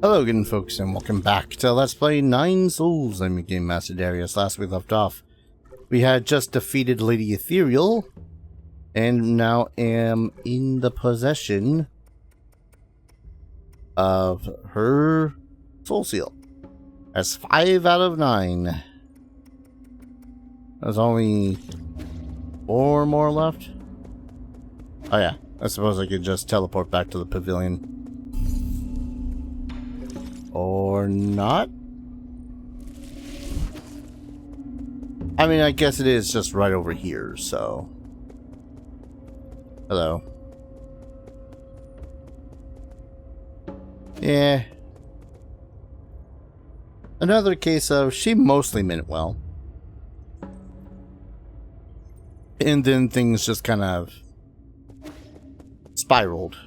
Hello again, folks, and welcome back to Let's Play Nine Souls. I'm your Game Master Darius. Last we left off, we had just defeated Lady Ethereal, and now am in the possession of her soul seal. That's 5 out of 9. There's only 4 more left. Oh yeah, I suppose I could just teleport back to the pavilion. Or not? I mean, I guess it is just right over here, so... Hello. Yeah. Another case of she mostly meant well. And then things just kind of spiraled.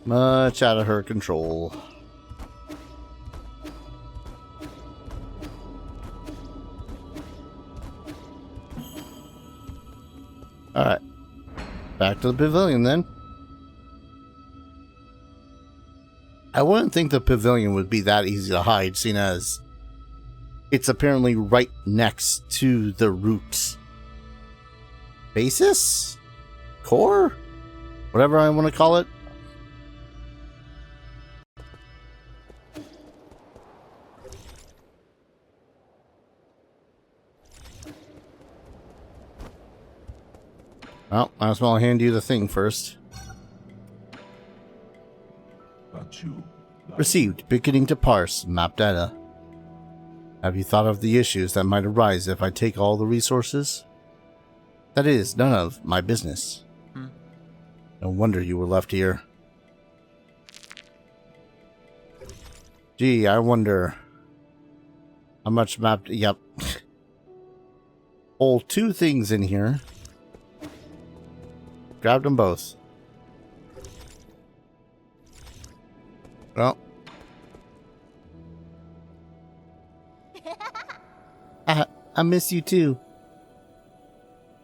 Much out of her control. Alright. Back to the pavilion then. I wouldn't think the pavilion would be that easy to hide, seeing as it's apparently right next to the root basis? Core? Whatever I want to call it. Well, might as well hand you the thing first. Received. Beginning to parse map data. Have you thought of the issues that might arise if I take all the resources? That is none of my business. No wonder you were left here. Gee, I wonder how much map... Yep. Hold 2 things in here. Grabbed them both. Well. I miss you too.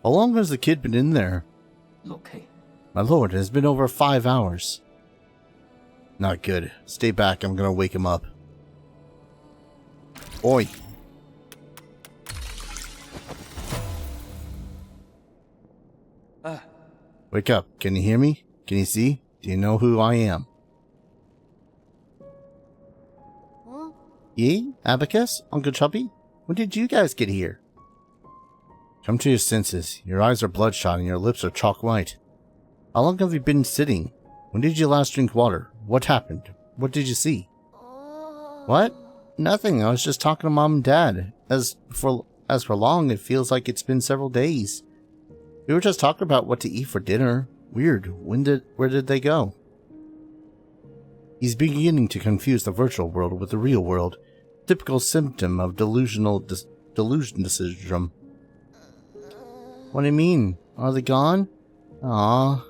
How long has the kid been in there? Okay. My lord, it has been over 5 hours. Not good. Stay back, I'm gonna wake him up. Oi. Wake up. Can you hear me? Can you see? Do you know who I am? Ye? Abacus? Uncle Chubby? When did you guys get here? Come to your senses. Your eyes are bloodshot and your lips are chalk white. How long have you been sitting? When did you last drink water? What happened? What did you see? What? Nothing. I was just talking to Mom and Dad. As for long, it feels like it's been several days. We were just talking about what to eat for dinner. Weird. Where did they go? He's beginning to confuse the virtual world with the real world. Typical symptom of delusion syndrome. What do you mean? Are they gone? Aww.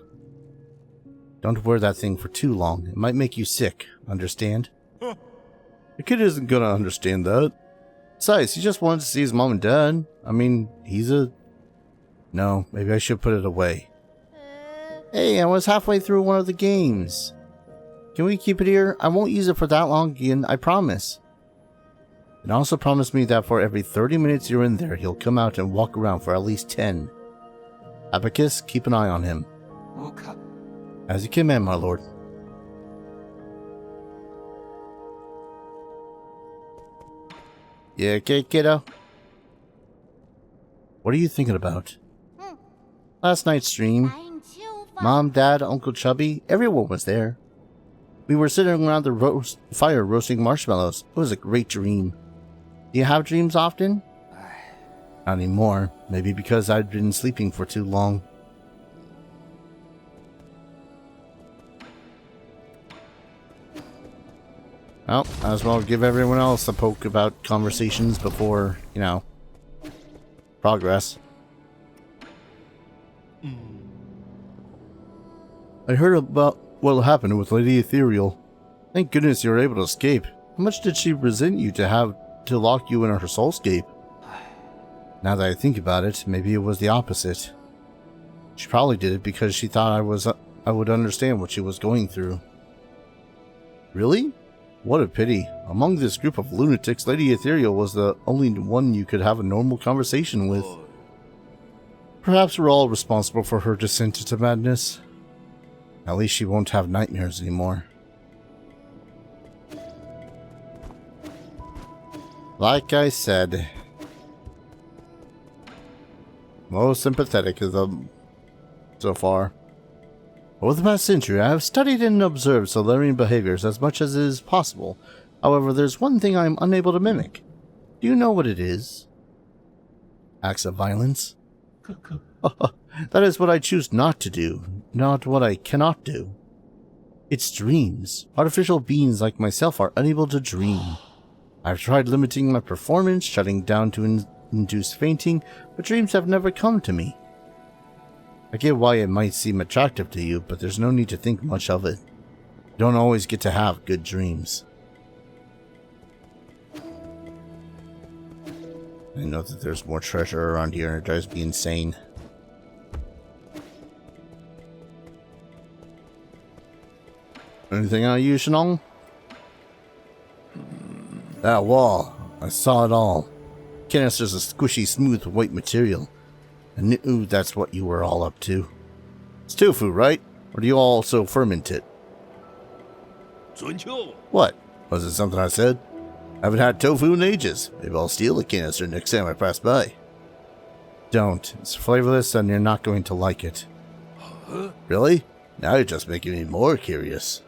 Don't wear that thing for too long. It might make you sick. Understand? The kid isn't gonna understand that. Besides, he just wanted to see his mom and dad. I mean, he's a... No, maybe I should put it away. Hey, I was halfway through one of the games. Can we keep it here? I won't use it for that long again, I promise. And also promise me that for every 30 minutes you're in there, he'll come out and walk around for at least 10. Abacus, keep an eye on him. Okay. As you command, my lord. Yeah, okay, kiddo? What are you thinking about? Last night's stream. Mom, Dad, Uncle Chubby, everyone was there. We were sitting around the fire roasting marshmallows. It was a great dream. Do you have dreams often? Not anymore. Maybe because I'd been sleeping for too long. Well, might as well give everyone else a poke about conversations before, you know, progress. I heard about what happened with Lady Ethereal. Thank goodness you were able to escape. How much did she resent you to have to lock you in her soulscape? Now that I think about it, maybe it was the opposite. She probably did it because she thought I was I would understand what she was going through. Really? What a pity. Among this group of lunatics, Lady Ethereal was the only one you could have a normal conversation with. Perhaps we're all responsible for her descent into madness. At least she won't have nightmares anymore. Like I said, most sympathetic of them so far. Over the past century, I have studied and observed Solarian behaviors as much as is possible. However, there's one thing I am unable to mimic. Do you know what it is? Acts of violence? That is what I choose not to do, not what I cannot do. It's dreams. Artificial beings like myself are unable to dream. I've tried limiting my performance, shutting down to induce fainting, but dreams have never come to me. I get why it might seem attractive to you, but there's no need to think much of it. You don't always get to have good dreams. I know that there's more treasure around here and it drives me insane. Anything on you, Shenong? That wall. I saw it all. Canisters of squishy, smooth white material. I knew that's what you were all up to. It's tofu, right? Or do you also ferment it? What? Was it something I said? I haven't had tofu in ages. Maybe I'll steal a canister next time I pass by. Don't. It's flavorless and you're not going to like it. Really? Now you're just making me more curious.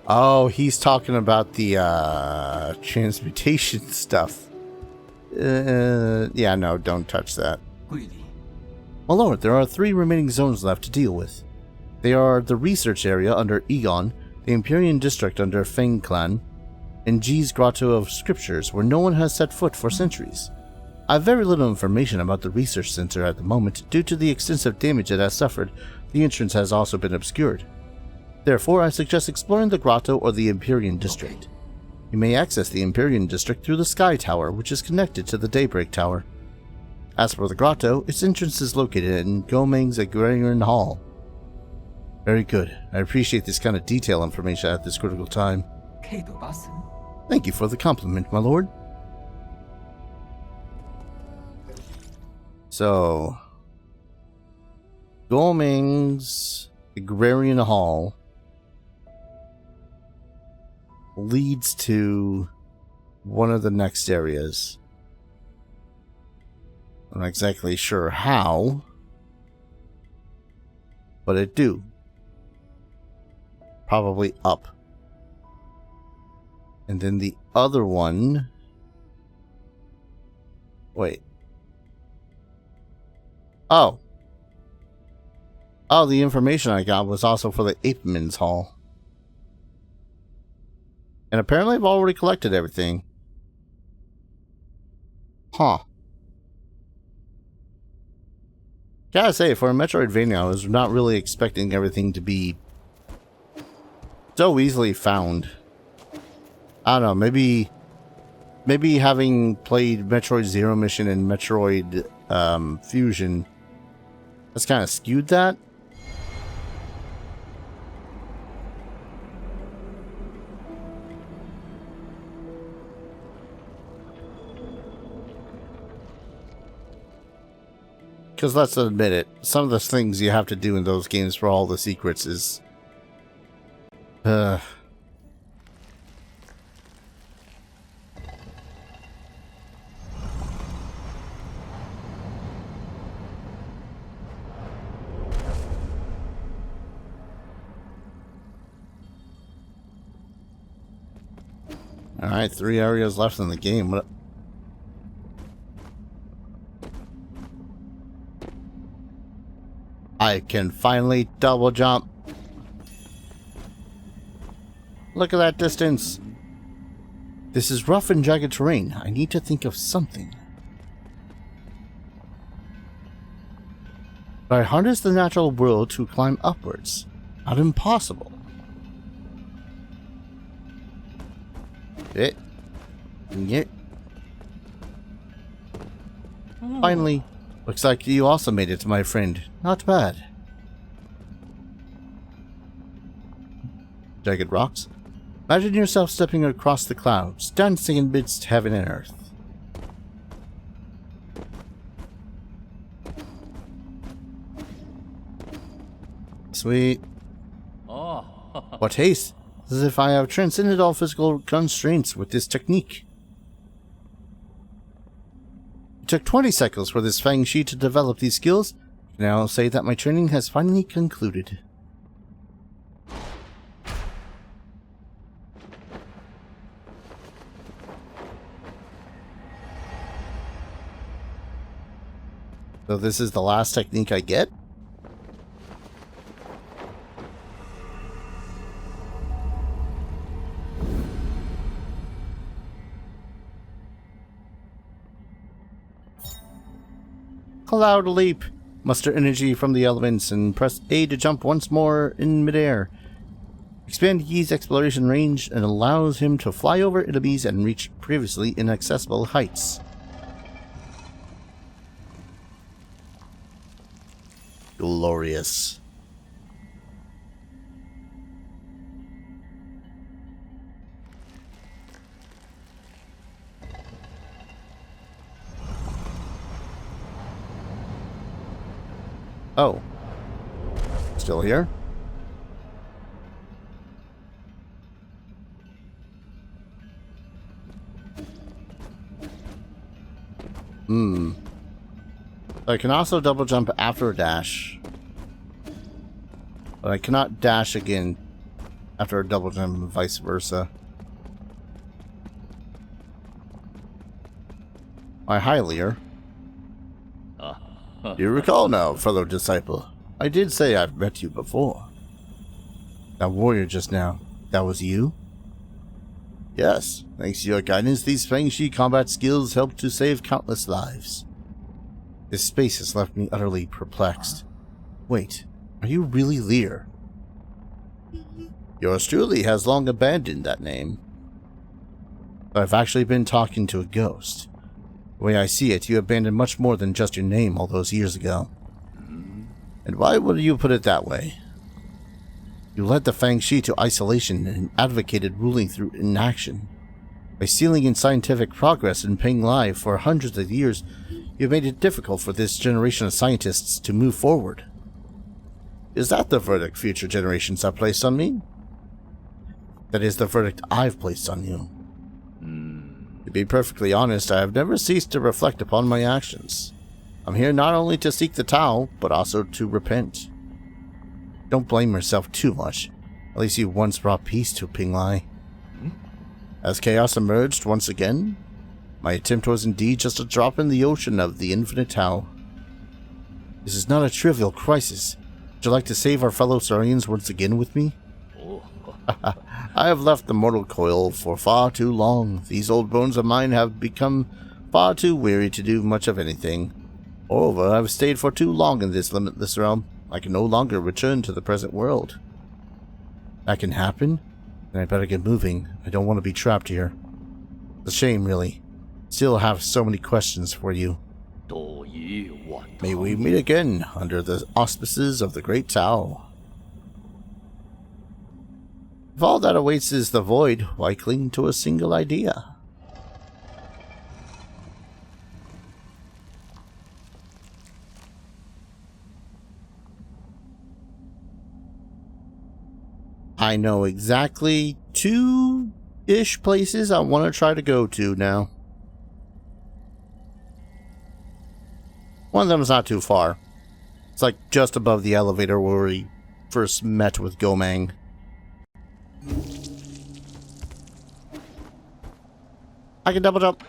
Oh, he's talking about the transmutation stuff. Yeah, no, don't touch that. My lord, there are 3 remaining zones left to deal with. They are the research area under Egon, the Empyrean district under Feng Clan, and G's Grotto of Scriptures, where no one has set foot for centuries. I have very little information about the research center at the moment. Due to the extensive damage it has suffered, the entrance has also been obscured. Therefore, I suggest exploring the Grotto or the Empyrean district. You may access the Empyrean district through the Sky Tower, which is connected to the Daybreak Tower. As for the Grotto, its entrance is located in Gomeng's Agrarian Hall. Very good. I appreciate this kind of detailed information at this critical time. Thank you for the compliment, my lord. So, Gomeng's Agrarian Hall leads to one of the next areas. I'm not exactly sure how, but it do. Probably up. And then the other one... Wait. Oh. Oh, the information I got was also for the Apeman's Hall. And apparently I've already collected everything. Huh. Gotta say, for a Metroidvania, I was not really expecting everything to be so easily found. I don't know, maybe having played Metroid Zero Mission and Metroid Fusion has kind of skewed that. Because let's admit it, some of the things you have to do in those games for all the secrets is... Alright, 3 areas left in the game. What? I can finally double jump. Look at that distance. This is rough and jagged terrain. I need to think of something. But I harness the natural world to climb upwards. Not impossible. Yeah. Finally, looks like you also made it, my friend. Not bad. jagged rocks. Imagine yourself stepping across the clouds, dancing amidst heaven and earth. Sweet. What haste! As if I have transcended all physical constraints with this technique. It took 20 cycles for this Fang Shi to develop these skills. I can now say that my training has finally concluded. So this is the last technique I get? Cloud leap. Muster energy from the elements and press A to jump once more in midair. Expand Yi's exploration range and allows him to fly over enemies and reach previously inaccessible heights. Glorious. Oh. Still here? I can also double jump after a dash. But I cannot dash again after a double jump and vice versa. My Hylier. You recall now, fellow disciple. I did say I've met you before. That warrior just now, that was you? Yes, thanks to your guidance, these Fang Shi combat skills helped to save countless lives. This space has left me utterly perplexed. Wait, are you really Lear? Yours truly has long abandoned that name. But I've actually been talking to a ghost. The way I see it, you abandoned much more than just your name all those years ago. And why would you put it that way? You led the Fang Shi to isolation and advocated ruling through inaction. By sealing in scientific progress in Ping Lai for hundreds of years, you made it difficult for this generation of scientists to move forward. Is that the verdict future generations have placed on me? That is the verdict I've placed on you. To be perfectly honest, I have never ceased to reflect upon my actions. I'm here not only to seek the Tao, but also to repent. Don't blame yourself too much. At least you once brought peace to Ping Lai. As chaos emerged once again, my attempt was indeed just a drop in the ocean of the infinite Tao. This is not a trivial crisis. Would you like to save our fellow Saurians once again with me? I have left the mortal coil for far too long. These old bones of mine have become far too weary to do much of anything. Moreover, I have stayed for too long in this limitless realm. I can no longer return to the present world. That can happen? Then I better get moving. I don't want to be trapped here. It's a shame, really. Still have so many questions for you. May we meet again under the auspices of the Great Tao. If all that awaits is the void, why cling to a single idea? I know exactly 2-ish places I want to try to go to now. One of them is not too far. It's like just above the elevator where we first met with Gomang. I can double jump.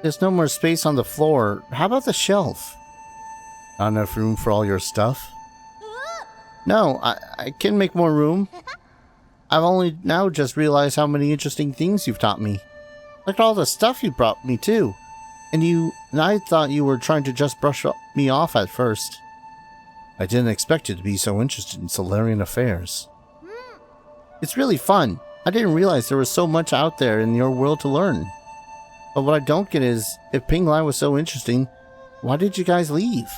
There's no more space on the floor. How about the shelf? Not enough room for all your stuff? No, I can make more room. I've only now just realized how many interesting things you've taught me. Look at all the stuff you brought me too. And I thought you were trying to just brush me off at first. I didn't expect you to be so interested in Solarian affairs. It's really fun. I didn't realize there was so much out there in your world to learn. But what I don't get is, if Ping Lai was so interesting, why did you guys leave?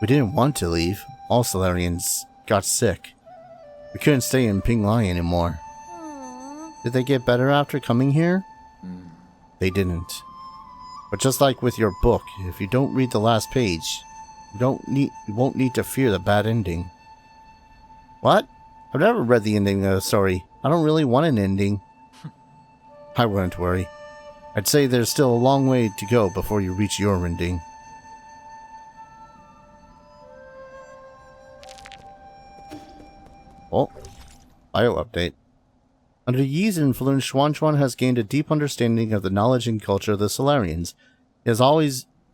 We didn't want to leave. All Solarians got sick. We couldn't stay in Ping Lai anymore. Did they get better after coming here? They didn't. But just like with your book, if you don't read the last page, you won't need to fear the bad ending. What? I've never read the ending of the story. I don't really want an ending. I wouldn't worry. I'd say there's still a long way to go before you reach your ending. Oh, bio update. Under Yi's influence, Xuanchuan has gained a deep understanding of the knowledge and culture of the Solarians. He has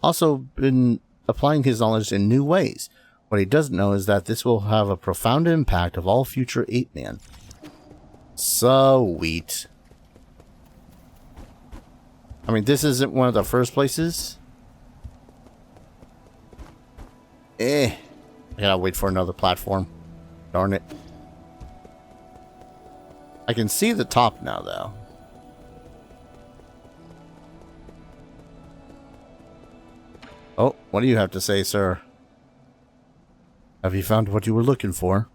also been applying his knowledge in new ways. What he doesn't know is that this will have a profound impact of all future ape-man. Sweet. I mean, this isn't one of the first places. I gotta wait for another platform. Darn it. I can see the top now, though. Oh, what do you have to say, sir? Have you found what you were looking for?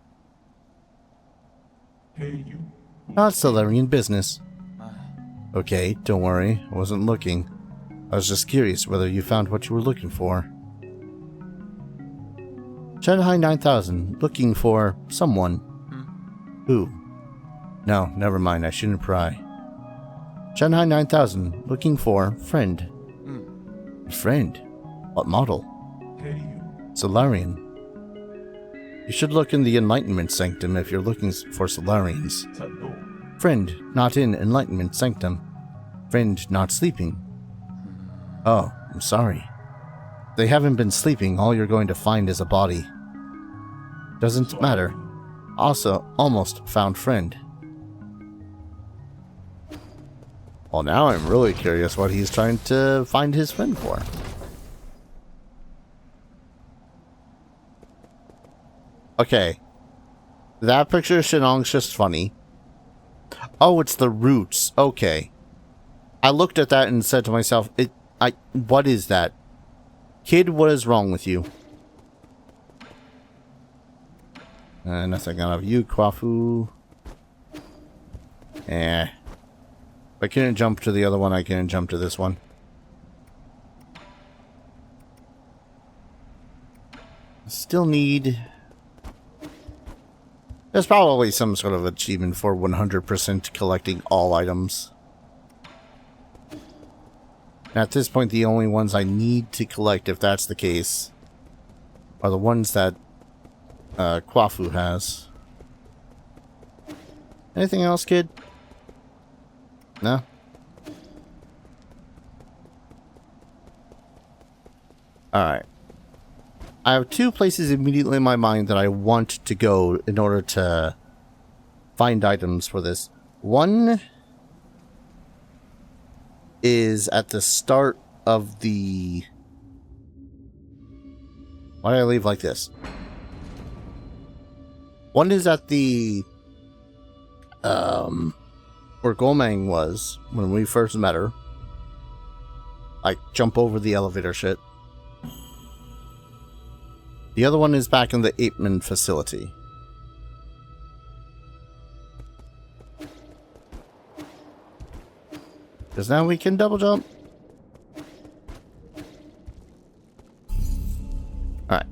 Hey, you. Not Solarian business. Okay, don't worry. I wasn't looking. I was just curious whether you found what you were looking for. Shanghai 9000, looking for someone. Who? No, never mind. I shouldn't pry. Shanghai 9000, looking for friend. Friend? What model? Hey, you. Solarian. You should look in the Enlightenment Sanctum if you're looking for Solarians. Tado. Friend, not in Enlightenment Sanctum. Friend, not sleeping. Oh, I'm sorry. They haven't been sleeping. All you're going to find is a body. Doesn't matter. Also, almost found friend. Well, now I'm really curious what he's trying to find his friend for. Okay. That picture of Shenong's just funny. Oh, it's the roots. Okay. I looked at that and said to myself, what is that? Kid, what is wrong with you? Nothing out of you, Kwafu. If I couldn't jump to the other one, I couldn't jump to this one. Still need... There's probably some sort of achievement for 100% collecting all items. And at this point, the only ones I need to collect, if that's the case, are the ones that Kwafu has. Anything else, kid? No? Alright. I have two places immediately in my mind that I want to go in order to find items for this. One is at the start of the... Why did I leave like this? One is at the... where Gomang was when we first met her. Like, jump over the elevator shit. The other one is back in the Apeman facility. Because now we can double jump. Alright.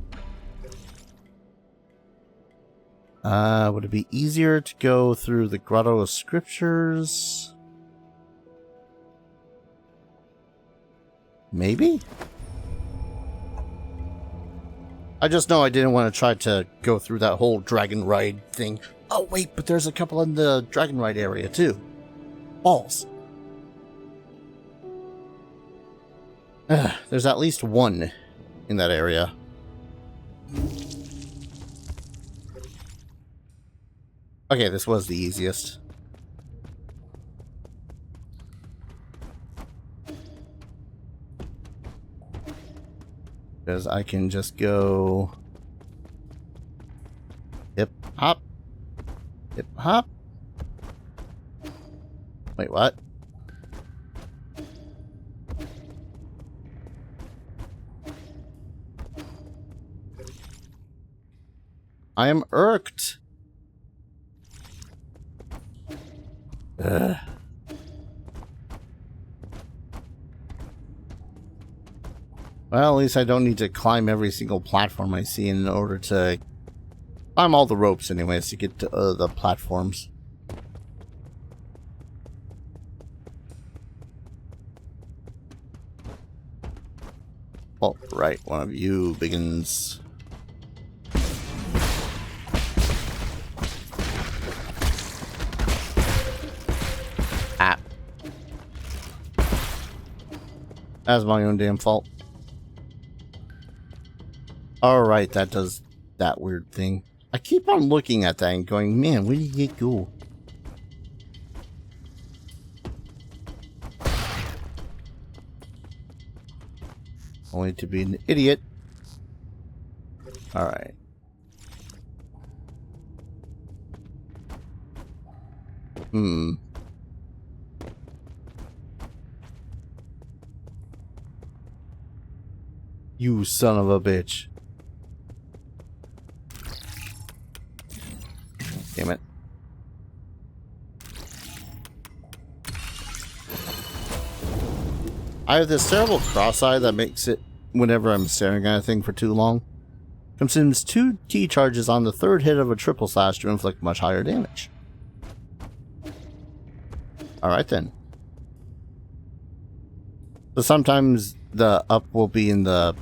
Would it be easier to go through the Grotto of Scriptures? Maybe? I just know I didn't want to try to go through that whole dragon ride thing. Oh wait, but there's a couple in the dragon ride area too. Balls. There's at least one in that area. Okay, this was the easiest. Because I can just go... Hip, hop. Hip, hop. Wait, what? I am irked. Ugh. Well, at least I don't need to climb every single platform I see in order to climb all the ropes anyways to get to the platforms. Oh, right. One of you begins. Ah. That's my own damn fault. Alright, that does that weird thing. I keep on looking at that and going, man, where did it go? Only to be an idiot. Alright. You son of a bitch. Damn it. I have this terrible cross-eye that makes it, whenever I'm staring at a thing for too long, consumes 2 T charges on the 3rd hit of a triple slash to inflict much higher damage. Alright then. So sometimes the up will be in the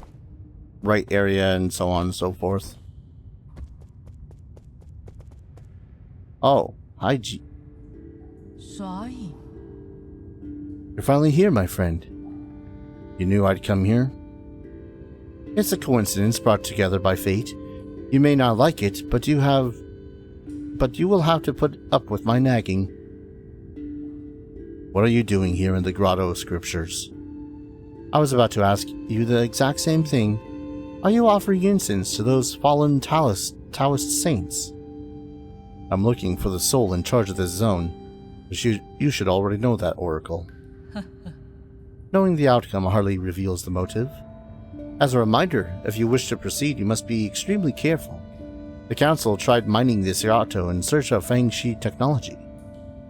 right area and so on and so forth. Oh, hi G. You're finally here, my friend. You knew I'd come here? It's a coincidence brought together by fate. You may not like it, but you will have to put up with my nagging. What are you doing here in the Grotto of Scriptures? I was about to ask you the exact same thing. Are you offering incense to those fallen Taoist saints? I'm looking for the soul in charge of this zone. But you should already know that, Oracle. Knowing the outcome hardly reveals the motive. As a reminder, if you wish to proceed, you must be extremely careful. The Council tried mining this Grotto in search of Feng Shi technology,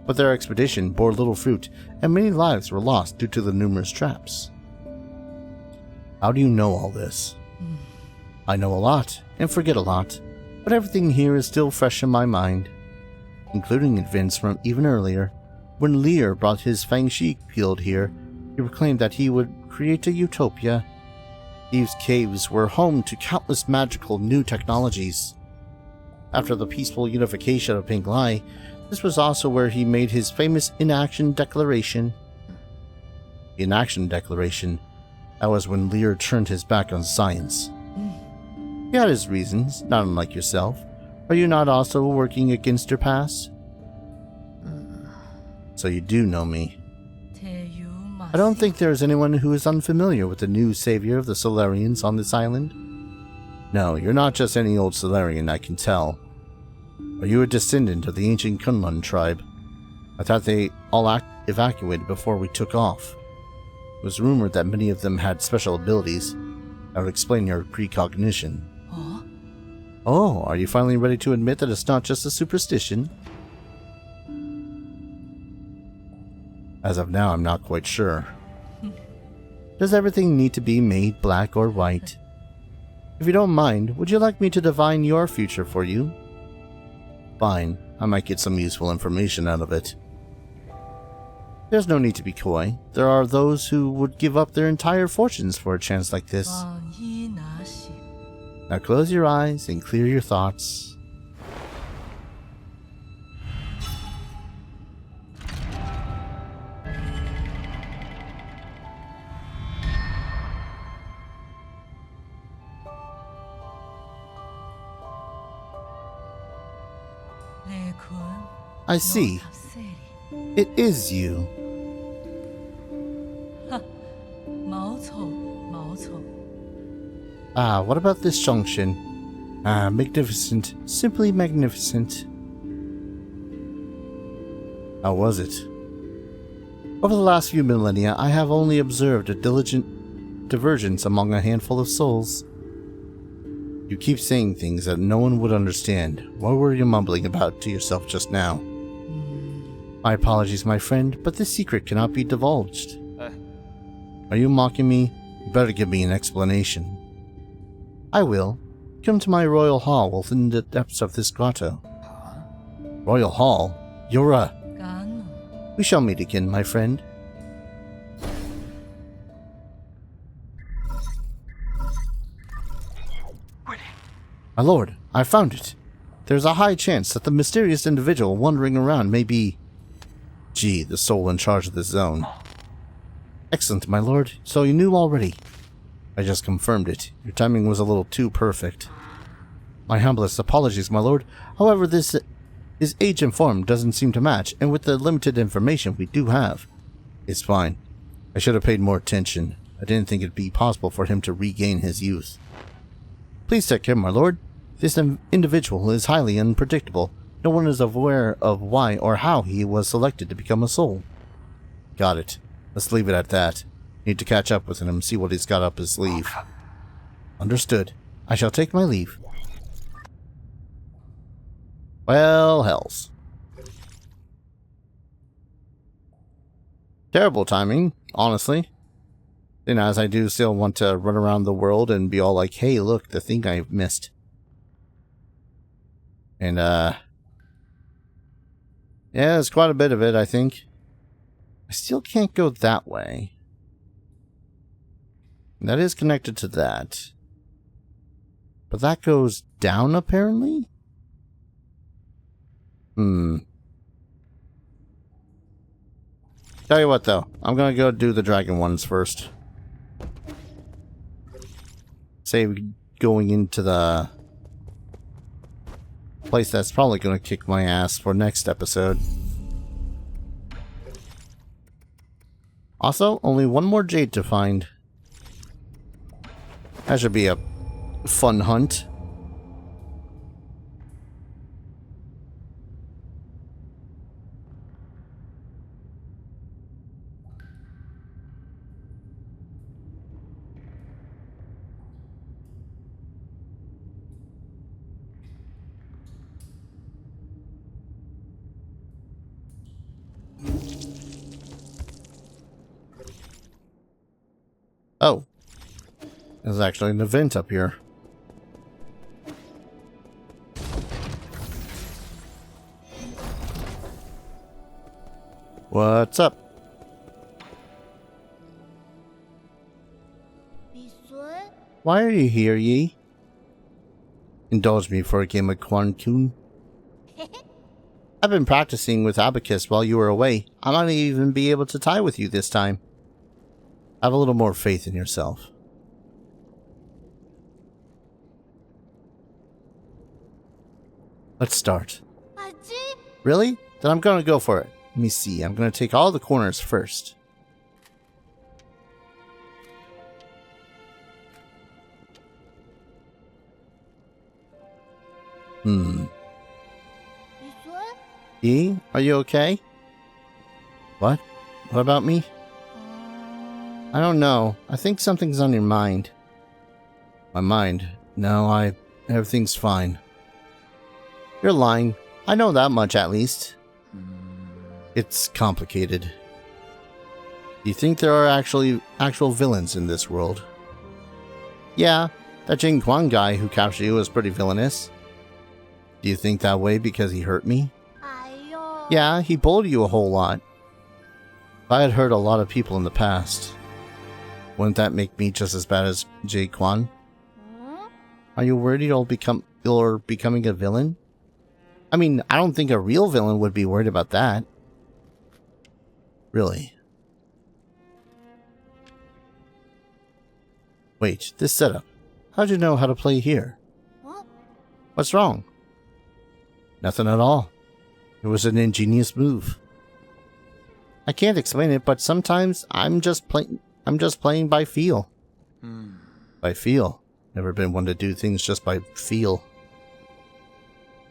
but their expedition bore little fruit, and many lives were lost due to the numerous traps. How do you know all this? I know a lot, and forget a lot, but everything here is still fresh in my mind, including events from even earlier. When Lear brought his Feng Shi field here, he proclaimed that he would create a utopia. These caves were home to countless magical new technologies. After the peaceful unification of Pink Lai, this was also where he made his famous Inaction Declaration. The Inaction Declaration. That was when Lear turned his back on science. He had his reasons, not unlike yourself. Are you not also working against your past? So you do know me. I don't think there is anyone who is unfamiliar with the new savior of the Solarians on this island. No, you're not just any old Solarian, I can tell. Are you a descendant of the ancient Kunlun tribe? I thought they all evacuated before we took off. It was rumored that many of them had special abilities. That would explain your precognition. Oh, are you finally ready to admit that it's not just a superstition? As of now, I'm not quite sure. Does everything need to be made black or white? If you don't mind, would you like me to divine your future for you? Fine, I might get some useful information out of it. There's no need to be coy. There are those who would give up their entire fortunes for a chance like this. Now close your eyes and clear your thoughts. I see. It is you. Ah, what about this junction? Ah, magnificent. Simply magnificent. How was it? Over the last few millennia, I have only observed a diligent divergence among a handful of souls. You keep saying things that no one would understand. What were you mumbling about to yourself just now? My apologies, my friend, but this secret cannot be divulged. Are you mocking me? You better give me an explanation. I will. Come to my royal hall within the depths of this grotto. Royal hall? You're a... We shall meet again, my friend. My lord, I found it. There's a high chance that the mysterious individual wandering around may be... the soul in charge of this zone. Excellent, my lord. So you knew already. I just confirmed it. Your timing was a little too perfect. My humblest apologies, my lord. However, his age and form doesn't seem to match, and with the limited information we do have, it's fine. I should have paid more attention. I didn't think it'd be possible for him to regain his youth. Please take care, my lord. This individual is highly unpredictable. No one is aware of why or how he was selected to become a soul. Got it. Let's leave it at that. Need to catch up with him and see what he's got up his sleeve. Understood. I shall take my leave. Well, hells. Terrible timing, honestly. And as I do still want to run around the world and be all like, hey, look, the thing I missed. And, yeah, there's quite a bit of it, I think. I still can't go that way. That is connected to that. But that goes down, apparently? Tell you what, though. I'm gonna go do the dragon ones first. Say going into the place that's probably gonna kick my ass for next episode. Also, only one more jade to find. That should be a fun hunt. Oh. There's actually an event up here. What's up? Why are you here, Yi? Indulge me for a game of Quan-kun. I've been practicing with Abacus while you were away. I might even be able to tie with you this time. Have a little more faith in yourself. Let's start. Really? Then I'm gonna go for it. Let me see. I'm gonna take all the corners first. E, are you okay? What? What about me? I don't know. I think something's on your mind. My mind? No, everything's fine. You're lying. I know that much, at least. It's complicated. Do you think there are actual villains in this world? Yeah, that Jing Quan guy who captured you was pretty villainous. Do you think that way because he hurt me? Yeah, he bullied you a whole lot. If I had hurt a lot of people in the past, wouldn't that make me just as bad as Jay Quan? Are you worried you're becoming a villain? I mean, I don't think a real villain would be worried about that. Really? Wait, this setup. How'd you know how to play here? What's wrong? Nothing at all. It was an ingenious move. I can't explain it, but sometimes I'm just playing by feel. By feel. Never been one to do things just by feel.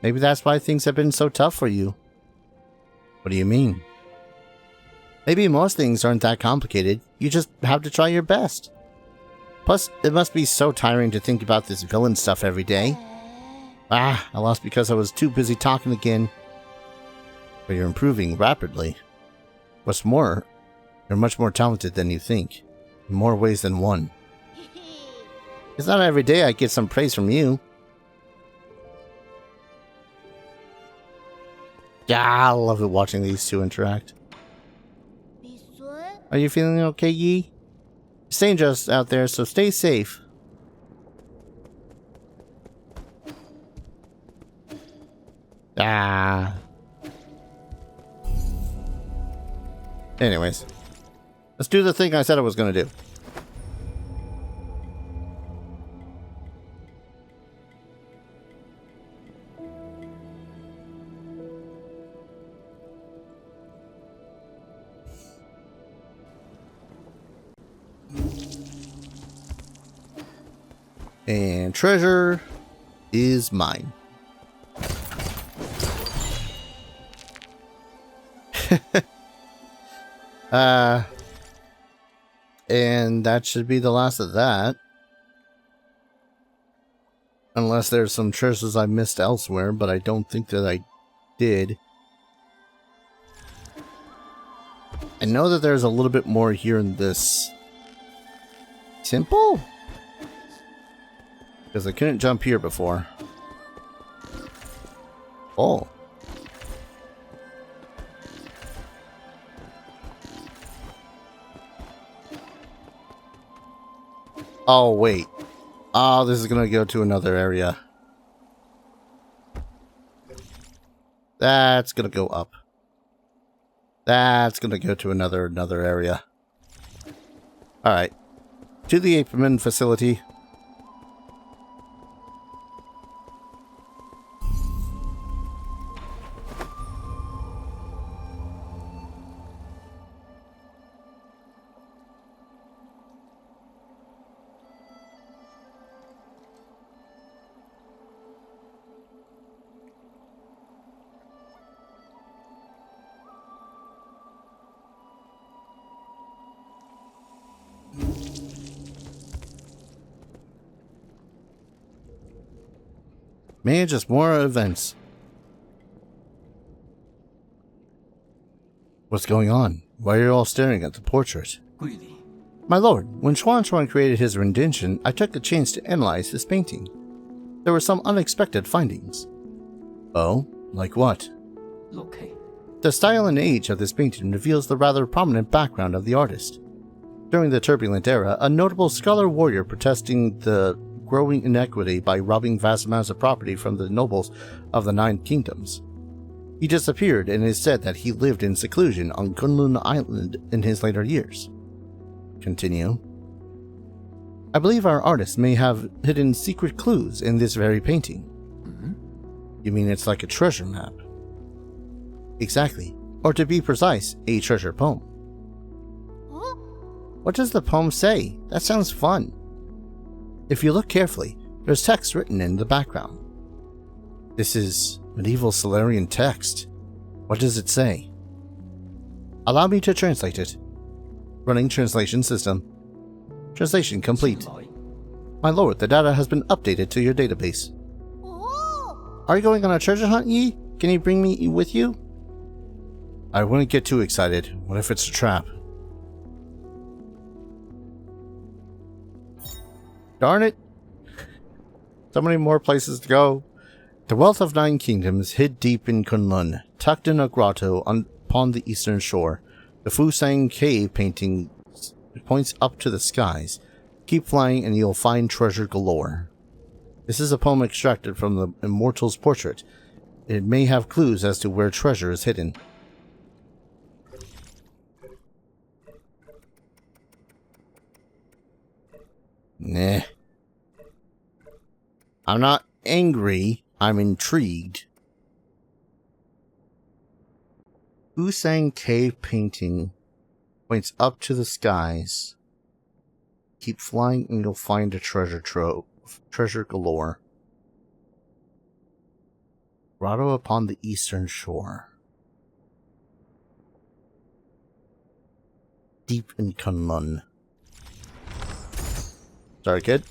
Maybe that's why things have been so tough for you. What do you mean? Maybe most things aren't that complicated. You just have to try your best. Plus, it must be so tiring to think about this villain stuff every day. Ah, I lost because I was too busy talking again. But you're improving rapidly. What's more, you're much more talented than you think. In more ways than one. It's not every day I get some praise from you. Yeah, I love it watching these two interact. Are you feeling okay, Yi? It's dangerous out there, so stay safe. Ah. Anyways. Let's do the thing I said I was going to do. And treasure is mine. And that should be the last of that. Unless there's some treasures I missed elsewhere, but I don't think that I did. I know that there's a little bit more here in this temple? Because I couldn't jump here before. Oh. Oh, wait. Oh, this is going to go to another area. That's going to go up. That's going to go to another area. Alright. To the Apeman facility. Man, just more events. What's going on? Why are you all staring at the portrait? My lord, when Xuan created his rendition, I took the chance to analyze this painting. There were some unexpected findings. Oh? Like what? The style and age of this painting reveals the rather prominent background of the artist. During the turbulent era, a notable scholar warrior protesting the growing inequity by robbing vast amounts of property from the nobles of the Nine Kingdoms. He disappeared, and it is said that he lived in seclusion on Kunlun Island in his later years. Continue. I believe our artist may have hidden secret clues in this very painting. You mean it's like a treasure map? Exactly. Or to be precise, a treasure poem. What does the poem say? That sounds fun. If you look carefully, there's text written in the background. This is medieval Solarian text. What does it say? Allow me to translate it. Running translation system. Translation complete. My lord, the data has been updated to your database. Are you going on a treasure hunt, Yi? Can you bring me with you? I wouldn't get too excited. What if it's a trap? Darn it. So many more places to go. The wealth of Nine Kingdoms hid deep in Kunlun, tucked in a grotto upon the eastern shore. The Fusang cave painting points up to the skies. Keep flying and you'll find treasure galore. This is a poem extracted from the immortal's portrait. It may have clues as to where treasure is hidden. Nah. I'm not angry. I'm intrigued. Fusang cave painting points up to the skies. Keep flying and you'll find a treasure trove. Treasure galore. Grotto upon the eastern shore. Deep in Kunlun. Sorry, kid.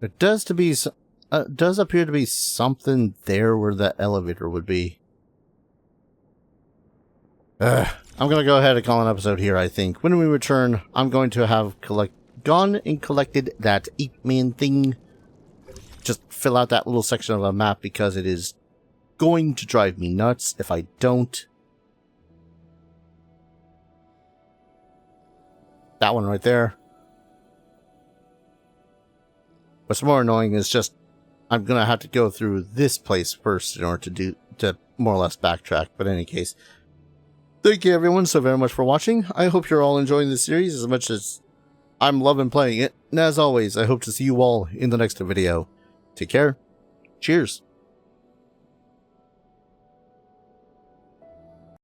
There does appear to be something there where that elevator would be. I'm gonna go ahead and call an episode here, I think. When we return, I'm going to have gone and collected that 8-man thing. Just fill out that little section of a map because it is going to drive me nuts if I don't. That one right there. What's more annoying is just I'm gonna have to go through this place first in order to more or less backtrack. But in any case, thank you everyone so very much for watching. I hope you're all enjoying this series as much as I'm loving playing it. And as always, I hope to see you all in the next video. Take care. Cheers.